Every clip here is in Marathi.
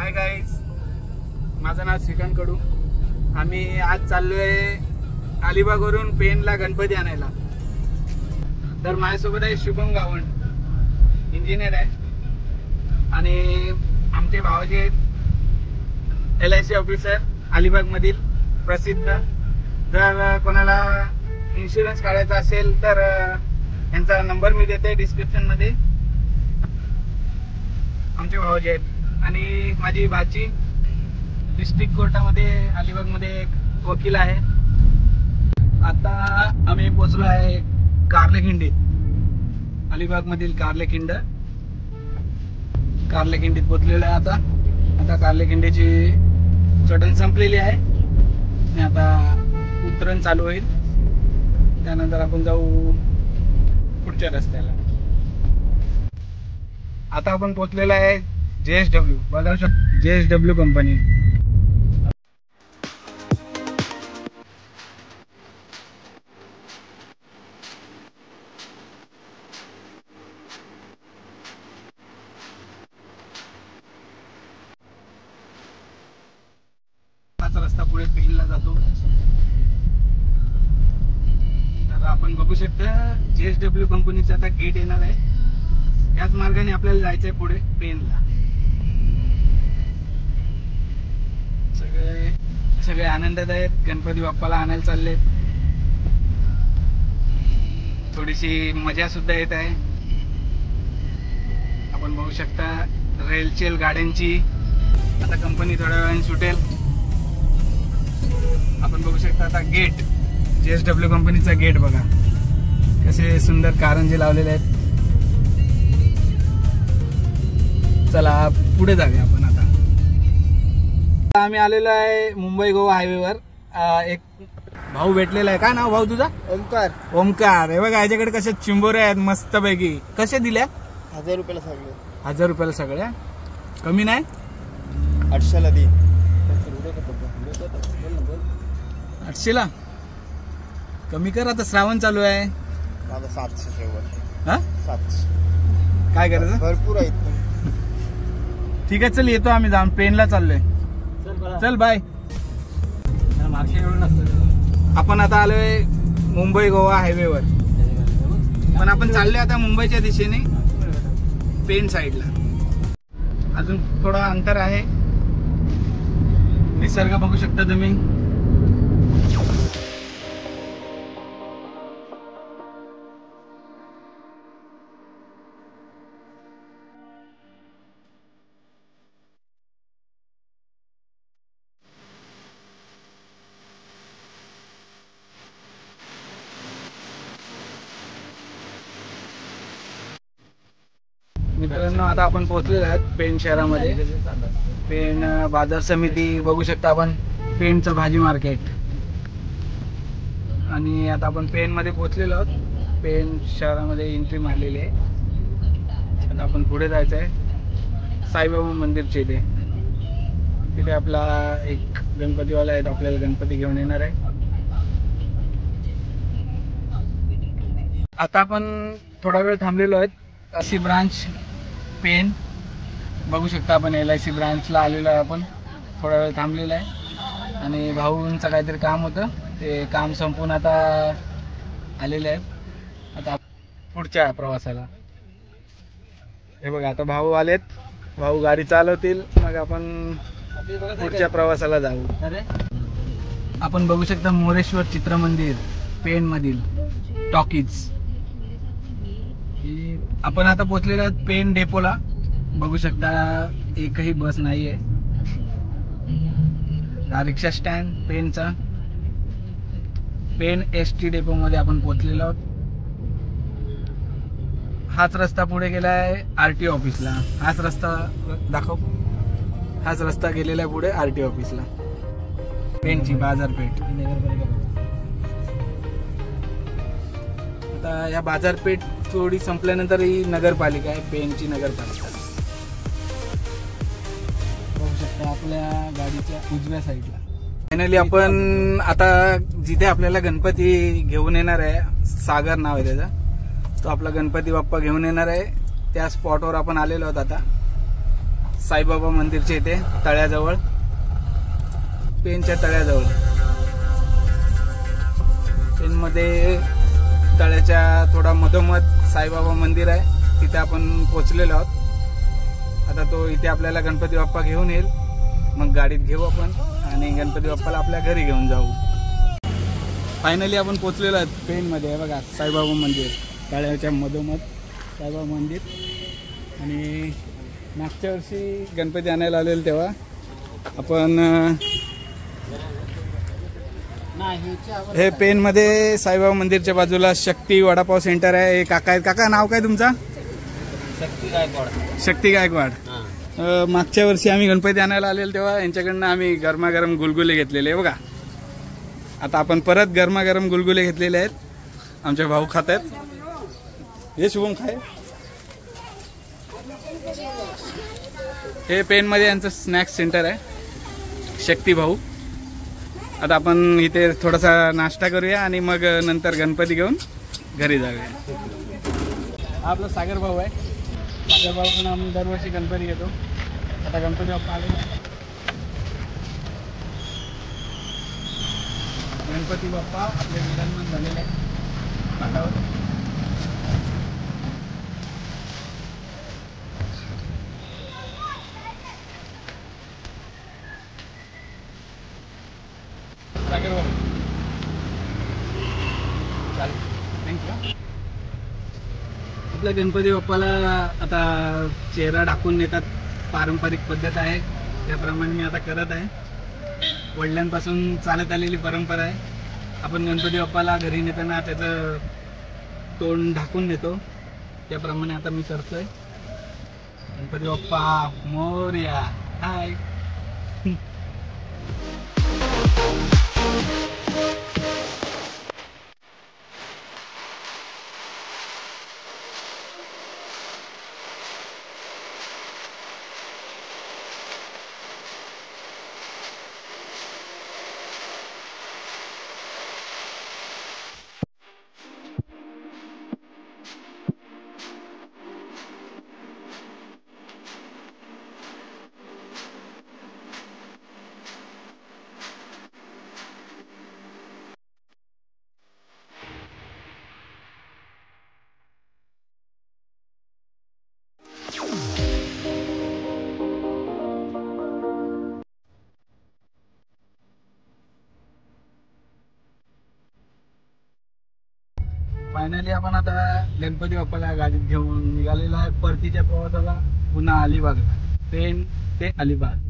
हाय गाईज, माझं नाव श्रीकांत कडू. आम्ही आज चाललोय अलिबागवरून पेनला गणपती आणायला. तर माझ्यासोबत आहे शुभम गावंड, इंजिनियर आहे, आणि आमचे भावाजी आहेत LIC ऑफिसर अलिबागमधील प्रसिद्ध. जर कोणाला इन्शुरन्स काढायचा असेल तर यांचा नंबर मी देते डिस्क्रिप्शनमध्ये. आमचे भावाजी आहेत. आणि माझी भाची डिस्ट्रिक्ट कोर्टामध्ये अलिबागमध्ये एक वकील आहे. आता आम्ही पोचलो आहे कारलेखिंडीत, अलिबागमधील कारलेखिंडीत पोचलेलो आहे. आता कारलेखिंडीची चढण संपलेली आहे आणि आता उतरण चालू होईल. त्यानंतर आपण जाऊ पुढच्या रस्त्याला. आता आपण पोचलेलो आहे JSW, बघा JSW कंपनी. हाच रस्ता पुढे पेनला जातो. तर आपण बघू शकता JSW कंपनीचा आता गेट येणार आहे. याच मार्गाने आपल्याला जायचं आहे पुढे पेनला. सगळे आनंदात आहेत. गणपती बाप्पाला आणायला चालले. थोडीशी मजा सुद्धा येत आहे. आपण बघू शकता रेलचेल गाड्यांची आता कंपनी थोड्या वेळाने सुटेल. आपण बघू शकता आता गेट, JSW कंपनीचा गेट बघा कसे सुंदर कारंजे लावलेले आहेत. चला पुढे जाऊया आपण. आता आम्ही आलेलो आहे मुंबई गोवा हायवेवर. एक भाऊ भेटलेला आहे. काय नाव भाऊ तुझा? ओमकार. हे बघा याच्याकडे कसे चिंबोरे आहेत मस्त पैकी. कसे दिल्या? 1000 रुपयाला सगळे. 1000 रुपयाला सगळ्या? कमी नाही? 800ला दे. 800ला कमी कर. आता श्रावण चालू आहे. 700 शेवट. हा 700 काय करायचं? भरपूर आहेत. ठीक आहे, चल येतो आम्ही. जाऊन पेनला चाललोय. चल बाय. आपण आता आलोय मुंबई गोवा हायवेवर, पण आपण चाललोय आता मुंबईच्या दिशेने पेन साईडला. अजून थोडा अंतर आहे. निसर्ग बघू शकता तुम्ही. मित्रांनो, आता आपण पोहोचलेलो आहोत पेन शहरामध्ये. पेन बाजार समिती बघू शकता आपण. पेनचं भाजी मार्केट. आणि आता आपण पेन मध्ये पोहोचलेलो आहोत. पेन शहरामध्ये एंट्री मारलेली आहे. आता आपण पुढे जायचं आहे साईबाबा मंदिरच्या इथे. तिथे आपला एक गणपतीवाला आहे, आपल्याला गणपती घेऊन येणार आहे. आता आपण थोडा वेळ थांबलेलो आहेत LIC ब्रांच पेन. बघू शकता आपण LIC ब्रांचला आलेलो आहे. आपण थोडा वेळ थांबलेला आहे आणि भाऊंचं काहीतरी काम होतं, ते काम संपून आता आलेले आहेत आता पुढच्या प्रवासाला. हे बघा आता भाऊ आलेत. भाऊ गाडी चालवतील, मग आपण पुढच्या प्रवासाला जाऊ. आपण बघू शकता मोरेश्वर चित्रमंदिर पेन मधील टॉकीज. आपण आता पोहोचलेलो आहोत पेन डेपोला. बघू शकता एकही बस नाहीये. रिक्षा स्टँड पेनचा. पेन ST डेपो मध्ये आपण पोहोचलेलो आहोत. हाच रस्ता पुढे गेलाय RTO ऑफिसला. हाच रस्ता दाखव. हाच रस्ता गेलेला आहे पुढे RTO ऑफिसला. पेनची बाजारपेठ. आता या बाजारपेठ थोडी संपल्यानंतर ही नगरपालिका आहे, पेनची नगरपालिका. बघू शकता आपल्या गाडीच्या उजव्या साईडला. फायनली आपण आता जिथे आपल्याला गणपती घेऊन येणार आहे, सागर नाव आहे त्याचा, तो आपला गणपती बाप्पा घेऊन येणार आहे, त्या स्पॉटवर आपण आलेलो आहोत. आता साईबाबा मंदिरच्या इथे तळ्याजवळ, पेनच्या तळ्याजवळ. पेनमध्ये तळ्याच्या थोडा मधोमध साईबाबा मंदिर आहे, तिथे आपण पोचलेलो आहोत. आता तो इथे आपल्याला गणपती बाप्पा घेऊन येईल, मग गाडीत घेऊ आपण आणि गणपती बाप्पाला आपल्या घरी घेऊन जाऊ. फायनली आपण पोचलेलो आहोत पेनमध्ये. आहे बघा साईबाबा मंदिर, तळ्याच्या मधोमध साईबाबा मंदिर. आणि मागच्या वर्षी गणपती आणायला आलेलो तेव्हा आपण हे पेनमध्ये साईबाबा मंदिरच्या बाजूला शक्ती वडापाव सेंटर आहे. हे काका आहेत. काका नाव काय तुमचा? शक्ती गायकवाड. मागच्या वर्षी आम्ही गणपती आणायला आलेलो तेव्हा यांच्याकडनं आम्ही गरमागरम गुलगुले घेतलेले. बघा आता आपण परत गरमागरम गुलगुले घेतलेले आहेत. आमचे भाऊ खात आहेत. हे शुभम खाय. हे पेनमध्ये यांचं स्नॅक्स सेंटर आहे, शक्ती भाऊ. आता आपण इथे थोडासा नाश्ता करूया आणि मग नंतर गणपती घेऊन घरी जाऊया. हा आपला सागर भाऊ आहे. सागर भाऊ पण आम्ही दरवर्षी गणपती घेतो. आता गणपती बाप्पा आले. गणपती बाप्पा आपले विराजमान झालेले आहे पाटावर. सागर भाऊ चालेल, थँक्यू. आपल्या गणपती बाप्पाला आता चेहरा ढाकून नेतात, पारंपरिक पद्धत आहे, त्याप्रमाणे मी आता करत आहे. वडिलांपासून चालत आलेली परंपरा आहे. आपण गणपती बाप्पाला घरी नेताना त्याचं तोंड ढाकून नेतो, त्याप्रमाणे आता मी करतोय. गणपती बाप्पा मोरया. हाय. फायनली आपण आता गणपती बाप्पाला गाडीत घेऊन निघालेलो आहे परतीच्या प्रवासाला, पुन्हा अलिबाग, पेन ते अलिबाग.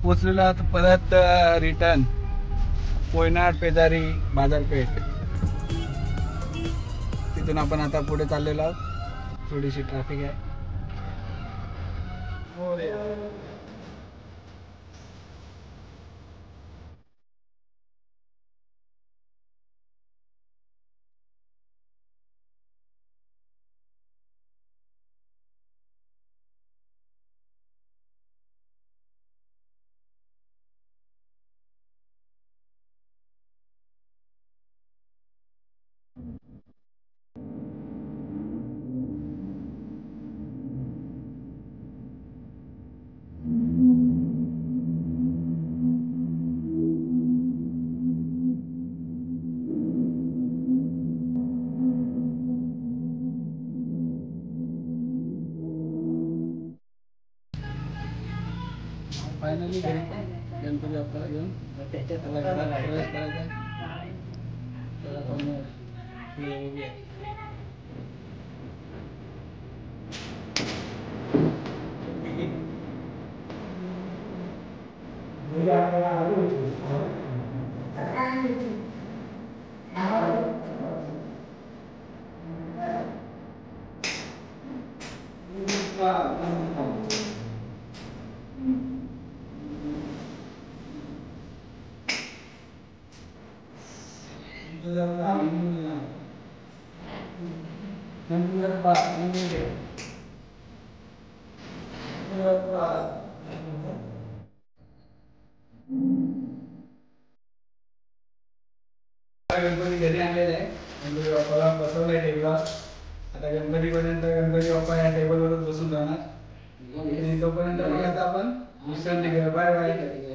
पोचलेलो आहोत परत रिटर्न कोयनाड पेजारी बाजारपेठ. तिथून आपण आता पुढे चाललेलो आहोत. थोडीशी ट्रॅफिक आहे. फायनली गणपती बाप्पाला घेऊन त्याला घरात प्रवेश करायचा आहे. तर आपण पुढे बघूया. गणपती घरी आणलेला आहे. गणपती बाप्पाला बसवलाय टेबलावर. आता गणपतीपर्यंत गणपती बाप्पा या टेबलवरच बसून जाणार. आणि तोपर्यंत आपण विश्रांती घेऊया. Bye bye.